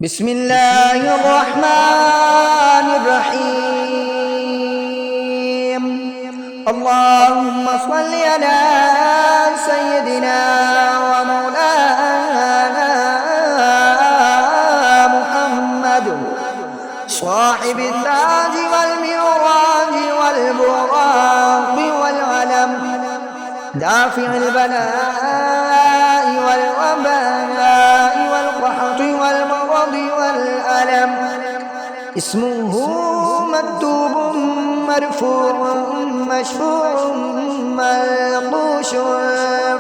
بسم الله الرحمن الرحيم. اللهم صل على سيدنا ومولانا محمد صاحب التاج والمعراج والبراق والعلم دافع البلاء والوباء والقحط والمرض والألم. اسمه مكتوب مرفوع مشفوع منقوش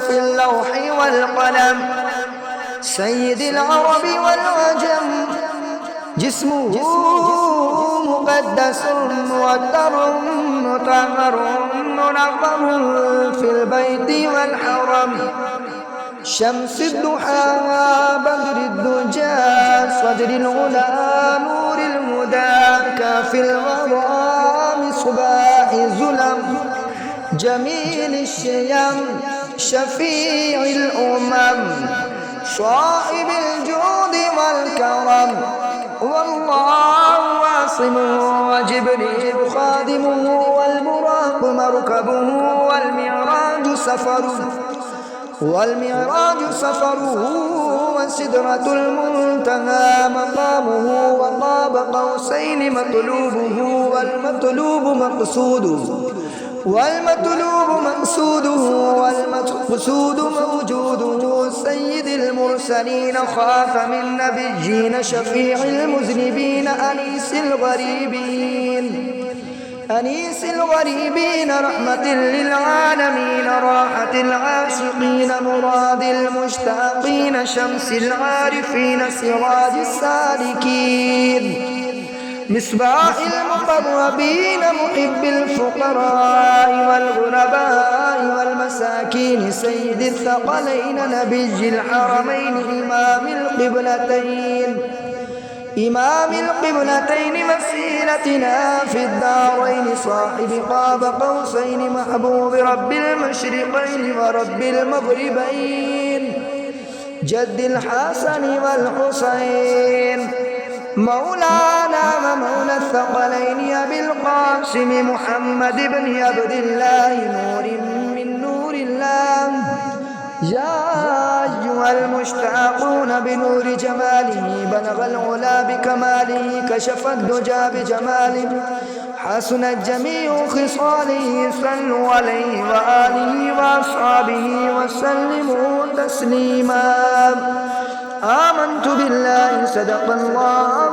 في اللوح والقلم. سيد العرب والعجم جسمه مقدس مودر مطهر منظم في البيت والحرم. شمس الضحى بدر الدجى صدر الغلا نور الهدى كافي الورى مصباح الظلم. جميل الشيم شفيع الأمم صاحب الجود والكرم. والله واصمه وجبريل خادمه والبراق مركبه والمعراج سفره والسدرة المنتهى مقامه. وقاب قوسين مطلوبه والمطلوب مقصوده والمقصود موجوده. سيد المرسلين خاتم النبيين شفيع المذنبين أنيس الغريبين رحمة للعالمين راحة العاشقين مراد المشتاقين شمس العارفين سراج السالكين مصباح المقربين محب الفقراء والغرباء والمساكين. سيد الثقلين نبي الحرمين إمام القبلتين مسيرتنا في الدارين صاحب قاب قوسين محبوب رب المشرقين ورب المغربين. جد الحسن والحسين مولانا ومولى الثقلين أبي القاسم محمد بن عبد الله نور من نور الله. يا أيها المشتاقون بنور جماله بلغ العلا بكماله كشف الدجى بجماله حسنت جميع خصاله. صلوا عليه وآله وأصحابه وسلموا تسليما. آمنت بالله صدق الله